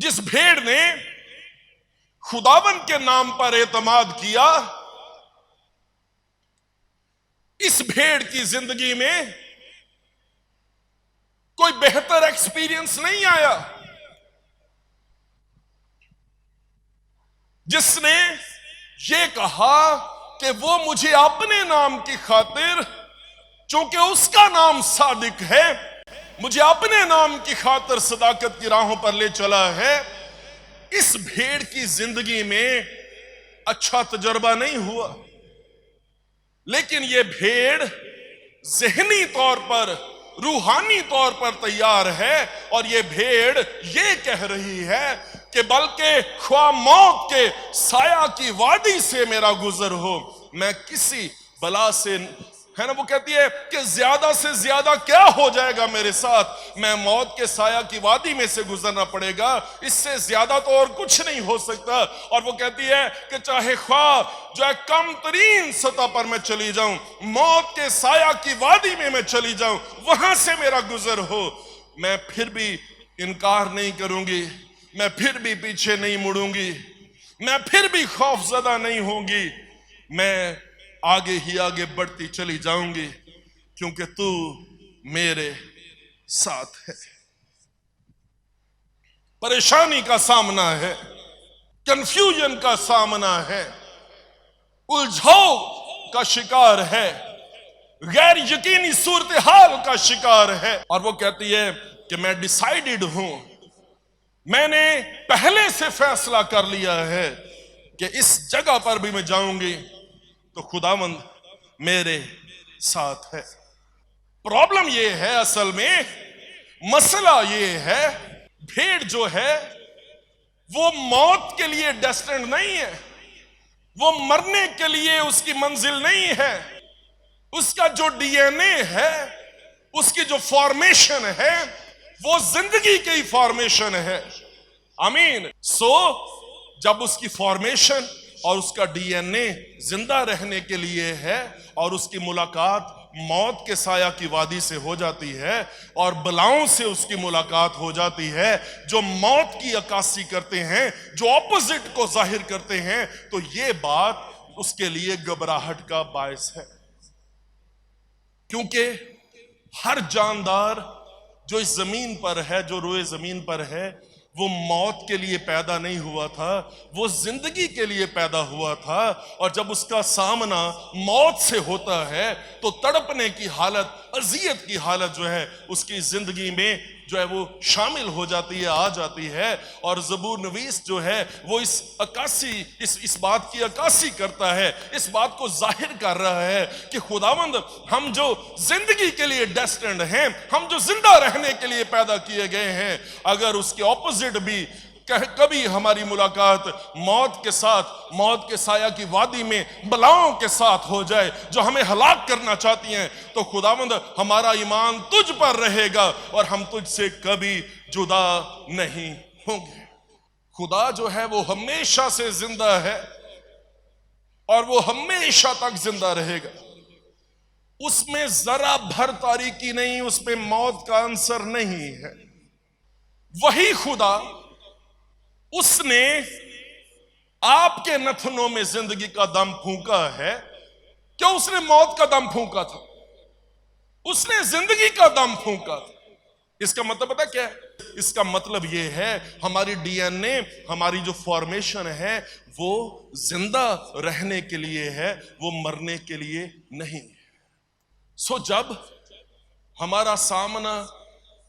جس بھیڑ نے خداوند کے نام پر اعتماد کیا، اس بھیڑ کی زندگی میں کوئی بہتر ایکسپیرینس نہیں آیا. جس نے یہ کہا کہ وہ مجھے اپنے نام کی خاطر، چونکہ اس کا نام صادق ہے، مجھے اپنے نام کی خاطر صداقت کی راہوں پر لے چلا ہے. اس بھیڑ کی زندگی میں اچھا تجربہ نہیں ہوا، لیکن یہ بھیڑ ذہنی طور پر، روحانی طور پر تیار ہے، اور یہ بھیڑ یہ کہہ رہی ہے کہ بلکہ خواہ موت کے سایہ کی وادی سے میرا گزر ہو، میں کسی بلا سے، ہے نا، وہ کہتی ہے کہ زیادہ سے زیادہ کیا ہو جائے گا میرے ساتھ، میں موت کے سایہ کی وادی میں سے گزرنا پڑے گا، اس سے زیادہ تو اور کچھ نہیں ہو سکتا. اور وہ کہتی ہے کہ چاہے خواہ جو ہے کم ترین سطح پر میں چلی جاؤں، موت کے سایہ کی وادی میں چلی جاؤں، وہاں سے میرا گزر ہو، میں پھر بھی انکار نہیں کروں گی، میں پھر بھی پیچھے نہیں مڑوں گی، میں پھر بھی خوف زدہ نہیں ہوں گی، میں آگے ہی آگے بڑھتی چلی جاؤں گی، کیونکہ تو میرے ساتھ ہے. پریشانی کا سامنا ہے، کنفیوژن کا سامنا ہے، الجھاؤ کا شکار ہے، غیر یقینی صورتحال کا شکار ہے. اور وہ کہتی ہے کہ میں ڈیسائیڈڈ ہوں، میں نے پہلے سے فیصلہ کر لیا ہے کہ اس جگہ پر بھی میں جاؤں گی تو خداوند میرے ساتھ ہے. پرابلم یہ ہے، اصل میں مسئلہ یہ ہے، بھیڑ جو ہے وہ موت کے لیے ڈیسٹنڈ نہیں ہے، وہ مرنے کے لیے اس کی منزل نہیں ہے. اس کا جو ڈی این اے ہے، اس کی جو فارمیشن ہے، وہ زندگی کی فارمیشن ہے. آمین. جب اس کی فارمیشن اور اس کا ڈی این اے زندہ رہنے کے لیے ہے، اور اس کی ملاقات موت کے سایہ کی وادی سے ہو جاتی ہے، اور بلاؤں سے اس کی ملاقات ہو جاتی ہے جو موت کی عکاسی کرتے ہیں، جو اپوزٹ کو ظاہر کرتے ہیں، تو یہ بات اس کے لیے گھبراہٹ کا باعث ہے. کیونکہ ہر جاندار جو اس زمین پر ہے، جو روئے زمین پر ہے، وہ موت کے لیے پیدا نہیں ہوا تھا، وہ زندگی کے لیے پیدا ہوا تھا. اور جب اس کا سامنا موت سے ہوتا ہے تو تڑپنے کی حالت، اذیت کی حالت جو ہے اس کی زندگی میں جو ہے وہ شامل ہو جاتی ہے، آ جاتی ہے. اور زبور نویس جو ہے وہ اس بات کی عکاسی کرتا ہے، اس بات کو ظاہر کر رہا ہے کہ خداوند، ہم جو زندگی کے لیے ڈیسٹنڈ ہیں، ہم جو زندہ رہنے کے لیے پیدا کیے گئے ہیں، اگر اس کے اپوزٹ بھی کبھی ہماری ملاقات موت کے ساتھ، موت کے سایہ کی وادی میں بلاؤں کے ساتھ ہو جائے جو ہمیں ہلاک کرنا چاہتی ہیں، تو خداوند ہمارا ایمان تجھ پر رہے گا اور ہم تجھ سے کبھی جدا نہیں ہوں گے. خدا جو ہے وہ ہمیشہ سے زندہ ہے اور وہ ہمیشہ تک زندہ رہے گا. اس میں ذرا بھر تاریکی نہیں، اس میں موت کا عنصر نہیں ہے. وہی خدا، اس نے آپ کے نتنوں میں زندگی کا دم پھونکا ہے. کیا اس نے موت کا دم پھونکا تھا؟ اس نے زندگی کا دم پھونکا تھا. اس کا مطلب پتہ کیا ہے؟ اس کا مطلب یہ ہے ہماری ڈی این اے، ہماری جو فارمیشن ہے وہ زندہ رہنے کے لیے ہے، وہ مرنے کے لیے نہیں. جب ہمارا سامنا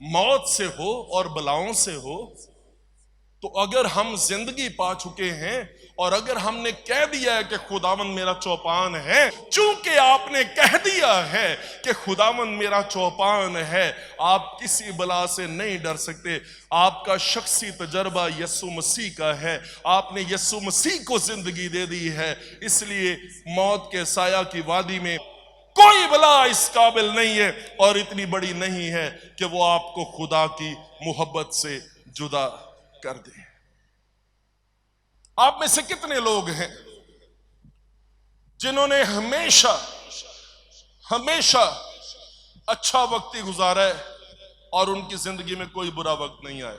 موت سے ہو اور بلاؤں سے ہو، تو اگر ہم زندگی پا چکے ہیں اور اگر ہم نے کہہ دیا ہے کہ خداوند میرا چوپان ہے، چونکہ آپ نے کہہ دیا ہے کہ خداوند میرا چوپان ہے، آپ کسی بلا سے نہیں ڈر سکتے. آپ کا شخصی تجربہ یسوع مسیح کا ہے، آپ نے یسوع مسیح کو زندگی دے دی ہے، اس لیے موت کے سایہ کی وادی میں کوئی بلا اس قابل نہیں ہے اور اتنی بڑی نہیں ہے کہ وہ آپ کو خدا کی محبت سے جدا کر دے. آپ میں سے کتنے لوگ ہیں جنہوں نے ہمیشہ اچھا وقت ہی گزارا ہے اور ان کی زندگی میں کوئی برا وقت نہیں آیا؟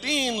3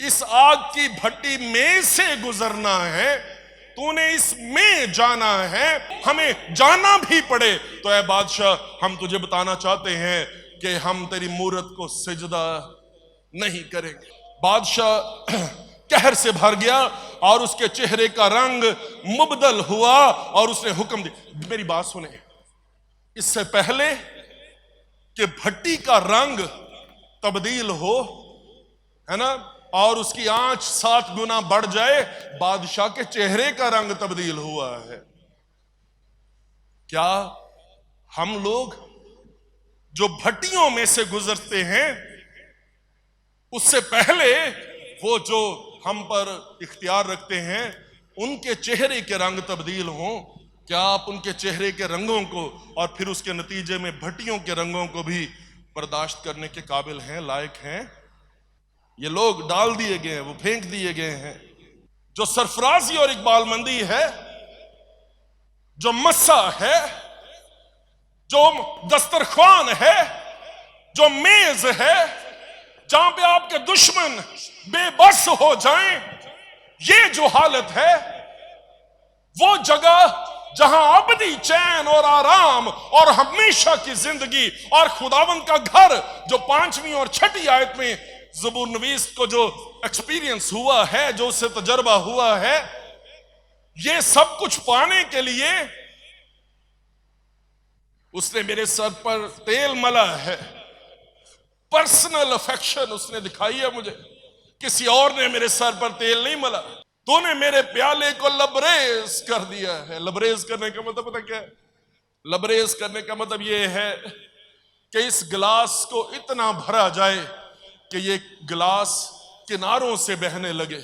اس آگ کی بھٹی میں سے گزرنا ہے، تو نے اس میں جانا ہے، ہمیں جانا بھی پڑے تو اے بادشاہ ہم تجھے بتانا چاہتے ہیں کہ ہم تیری مورت کو سجدہ نہیں کریں گے۔ بادشاہ قہر سے بھر گیا اور اس کے چہرے کا رنگ مبدل ہوا اور اس نے حکم دیا۔ میری بات سنیں، اس سے پہلے کہ بھٹی کا رنگ تبدیل ہو، ہے نا، اور اس کی آنچ 7 گنا بڑھ جائے، بادشاہ کے چہرے کا رنگ تبدیل ہوا ہے۔ کیا ہم لوگ جو بھٹیوں میں سے گزرتے ہیں اس سے پہلے وہ جو ہم پر اختیار رکھتے ہیں ان کے چہرے کے رنگ تبدیل ہوں، کیا آپ ان کے چہرے کے رنگوں کو اور پھر اس کے نتیجے میں بھٹیوں کے رنگوں کو بھی برداشت کرنے کے قابل ہیں، لائق ہیں؟ یہ لوگ ڈال دیے گئے ہیں، وہ پھینک دیے گئے ہیں۔ جو سرفرازی اور اقبال مندی ہے، جو مسا ہے، جو دسترخوان ہے، جو میز ہے، جہاں پہ آپ کے دشمن بے بس ہو جائیں، یہ جو حالت ہے، وہ جگہ جہاں ابدی چین اور آرام اور ہمیشہ کی زندگی اور خداوند کا گھر، جو 5ویں اور 6ٹھی آیت میں زبور نویس کو جو ایکسپیرینس ہوا ہے، جو اس سے تجربہ ہوا ہے، یہ سب کچھ پانے کے لیے اس نے میرے سر پر تیل ملا ہے۔ پرسنل افیکشن اس نے دکھائی ہے مجھے، کسی اور نے میرے سر پر تیل نہیں ملا۔ تو نے میرے پیالے کو لبریز کر دیا ہے۔ لبریز کرنے کا مطلب پتہ کیا ہے؟ لبریز کرنے کا مطلب یہ ہے کہ اس گلاس کو اتنا بھرا جائے کہ یہ گلاس کناروں سے بہنے لگے۔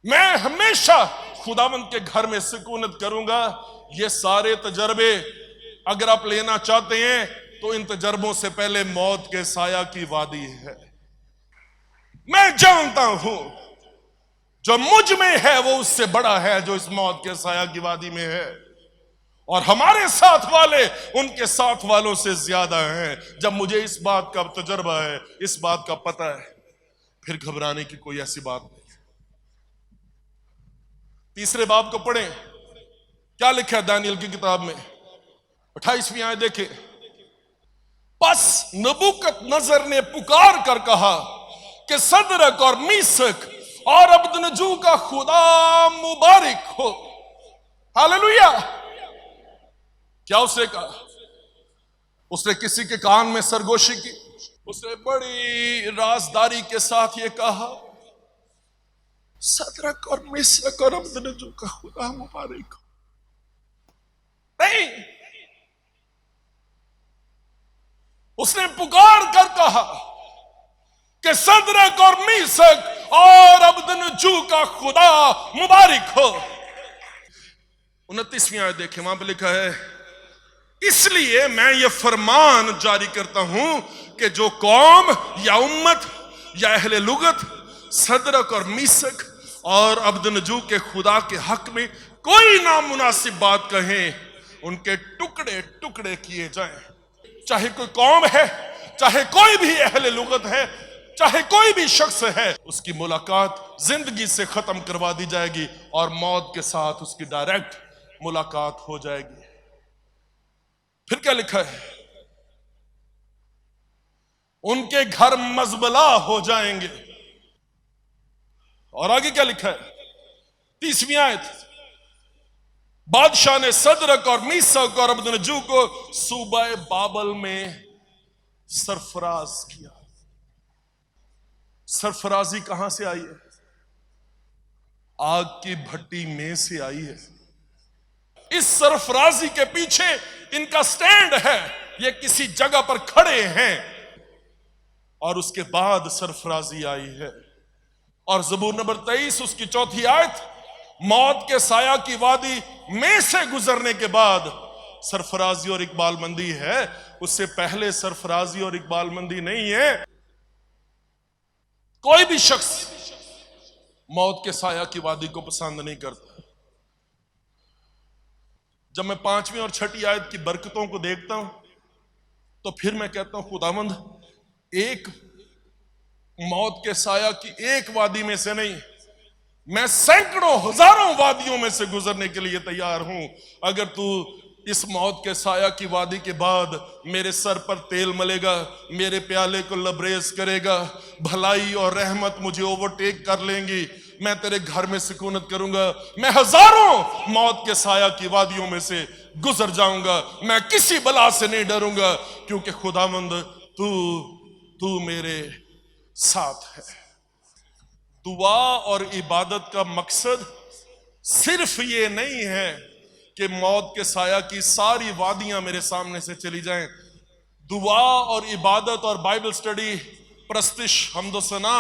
میں ہمیشہ خداوند کے گھر میں سکونت کروں گا۔ یہ سارے تجربے اگر آپ لینا چاہتے ہیں تو ان تجربوں سے پہلے موت کے سایہ کی وادی ہے۔ میں جانتا ہوں جو مجھ میں ہے وہ اس سے بڑا ہے جو اس موت کے سایہ کی وادی میں ہے، اور ہمارے ساتھ والے ان کے ساتھ والوں سے زیادہ ہیں۔ جب مجھے اس بات کا تجربہ ہے، اس بات کا پتہ ہے، پھر گھبرانے کی کوئی ایسی بات نہیں۔ 3 باب کو پڑھیں، کیا لکھا ہے دانیل کی کتاب میں؟ 28ویں آیت دیکھیں۔ پس نبوکت نظر نے پکار کر کہا کہ صدرک اور میسک اور عبدنجو کا خدا مبارک ہو۔ ہاللویا! کیا اس نے کہا؟ اس نے کسی کے کان میں سرگوشی کی، اس نے بڑی رازداری کے ساتھ یہ کہا، صدرک اور میسک اور عبدنجو کا خدا مبارک ہو۔ نہیں، اس نے پکار کر کہا کہ صدرک اور میسک اور عبدنجو کا خدا مبارک ہو۔ 29ویں آیت دیکھیں، وہاں پہ لکھا ہے، اس لیے میں یہ فرمان جاری کرتا ہوں کہ جو قوم یا امت یا اہل لغت صدرک اور میسک اور عبدنجو کے خدا کے حق میں کوئی نامناسب بات کہیں، ان کے ٹکڑے ٹکڑے کیے جائیں۔ چاہے کوئی قوم ہے، چاہے کوئی بھی اہل لغت ہے، چاہے کوئی بھی شخص ہے، اس کی ملاقات زندگی سے ختم کروا دی جائے گی اور موت کے ساتھ اس کی ڈائریکٹ ملاقات ہو جائے گی۔ پھر کیا لکھا ہے؟ ان کے گھر مزبلہ ہو جائیں گے۔ اور آگے کیا لکھا ہے؟ 30ویں آیت، بادشاہ نے صدرک اور میسک اور عبدنجو کو صوبہ بابل میں سرفراز کیا۔ سرفرازی کہاں سے آئی ہے؟ آگ کی بھٹی میں سے آئی ہے۔ اس سرفرازی کے پیچھے ان کا سٹینڈ ہے، یہ کسی جگہ پر کھڑے ہیں اور اس کے بعد سرفرازی آئی ہے۔ اور زبور نمبر 23 اس کی 4تھی آیت، موت کے سایہ کی وادی میں سے گزرنے کے بعد سرفرازی اور اقبال مندی ہے، اس سے پہلے سرفرازی اور اقبال مندی نہیں ہے۔ کوئی بھی شخص موت کے سایہ کی وادی کو پسند نہیں کرتا۔ جب میں 5ویں اور 6ٹھی آیت کی برکتوں کو دیکھتا ہوں تو پھر میں کہتا ہوں خداوند ایک موت کے سایہ کی ایک وادی میں سے نہیں، میں سینکڑوں ہزاروں وادیوں میں سے گزرنے کے لیے تیار ہوں۔ اگر تو اس موت کے سایہ کی وادی کے بعد میرے سر پر تیل ملے گا، میرے پیالے کو لبریز کرے گا، بھلائی اور رحمت مجھے اوورٹیک کر لیں گی، میں تیرے گھر میں سکونت کروں گا، میں ہزاروں موت کے سایہ کی وادیوں میں سے گزر جاؤں گا، میں کسی بلا سے نہیں ڈروں گا، کیونکہ خداوند تو میرے ساتھ ہے۔ دعا اور عبادت کا مقصد صرف یہ نہیں ہے کہ موت کے سایہ کی ساری وادیاں میرے سامنے سے چلی جائیں۔ دعا اور عبادت اور بائبل سٹڈی، پرستش، حمد و ثنا،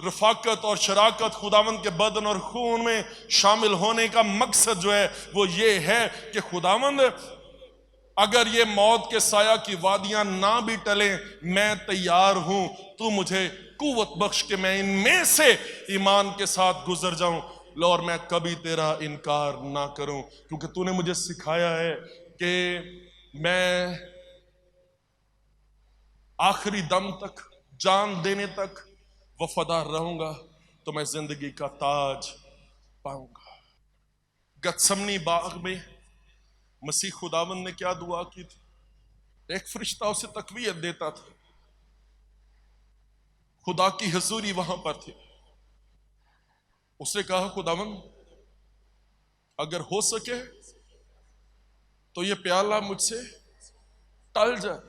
رفاقت اور شراکت خداوند کے بدن اور خون میں شامل ہونے کا مقصد جو ہے وہ یہ ہے کہ خداوند اگر یہ موت کے سایہ کی وادیاں نہ بھی ٹلیں، میں تیار ہوں، تو مجھے قوت بخش کہ میں ان میں سے ایمان کے ساتھ گزر جاؤں، اور میں کبھی تیرا انکار نہ کروں، کیونکہ تو نے مجھے سکھایا ہے کہ میں آخری دم تک، جان دینے تک وفادار رہوں گا، تو میں زندگی کا تاج پاؤں گا۔ گتسمنی باغ میں مسیح خداوند نے کیا دعا کی تھی؟ ایک فرشتہ اسے تقویت دیتا تھا، خدا کی حضوری وہاں پر تھی۔ اس نے کہا خداوند اگر ہو سکے تو یہ پیالہ مجھ سے ٹل جائے،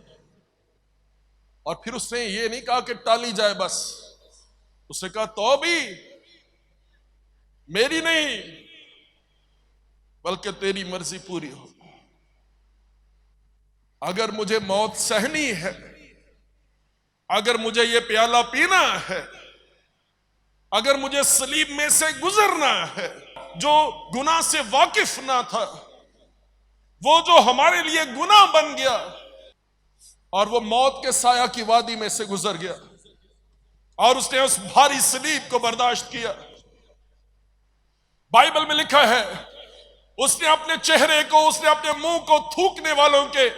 اور پھر اس نے یہ نہیں کہا کہ ٹل ہی جائے بس، اس نے کہا تو بھی میری نہیں بلکہ تیری مرضی پوری ہو۔ اگر مجھے موت سہنی ہے، اگر مجھے یہ پیالہ پینا ہے، اگر مجھے صلیب میں سے گزرنا ہے، جو گناہ سے واقف نہ تھا، وہ جو ہمارے لیے گناہ بن گیا اور وہ موت کے سایہ کی وادی میں سے گزر گیا، اور اس نے اس بھاری صلیب کو برداشت کیا۔ بائبل میں لکھا ہے اس نے اپنے چہرے کو، اس نے اپنے منہ کو تھوکنے والوں کے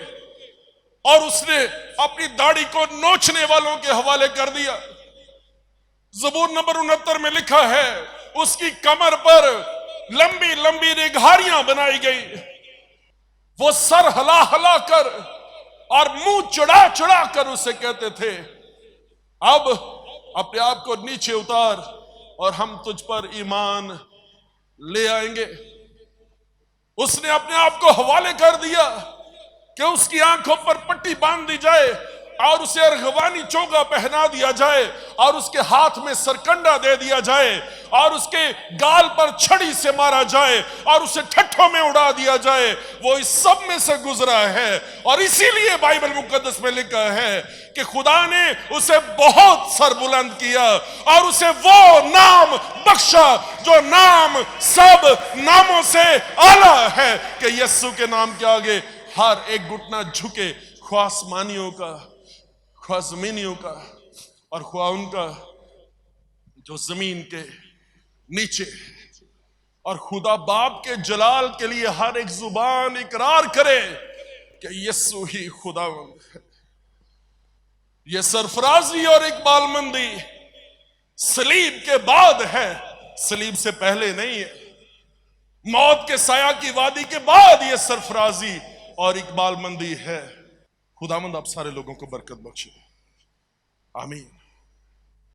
اور اس نے اپنی داڑھی کو نوچنے والوں کے حوالے کر دیا۔ زبور نمبر 69 میں لکھا ہے اس کی کمر پر لمبی لمبی ریگھاریاں بنائی گئی، وہ سر ہلا ہلا کر اور منہ چڑھا چڑھا کر اسے کہتے تھے اب اپنے آپ کو نیچے اتار اور ہم تجھ پر ایمان لے آئیں گے۔ اس نے اپنے آپ کو حوالے کر دیا کہ اس کی آنکھوں پر پٹی باندھ دی جائے اور اسے ارغوانی چوگا پہنا دیا جائے اور اس کے ہاتھ میں سرکنڈا دے دیا جائے اور اس کے گال پر چھڑی سے مارا جائے اور اسے ٹھٹھوں میں اڑا دیا جائے۔ وہ اس سب میں سے گزرا ہے، اور اسی لیے بائبل مقدس میں لکھا ہے کہ خدا نے اسے بہت سر بلند کیا اور اسے وہ نام بخشا جو نام سب ناموں سے اعلیٰ ہے، کہ یسوع کے نام کے آگے ہر ایک گھٹنا جھکے، خواہ آسمانیوں کا، خواہ زمینیوں کا، اور خواہ ان کا جو زمین کے نیچے، اور خدا باپ کے جلال کے لیے ہر ایک زبان اقرار کرے کہ یسوع ہی خداوند ہے۔ یہ سرفرازی اور اقبال مندی صلیب کے بعد ہے، صلیب سے پہلے نہیں ہے۔ موت کے سایہ کی وادی کے بعد یہ سرفرازی اور اقبال مندی ہے۔ خداوند آپ سارے لوگوں کو برکت بخشے، آمین۔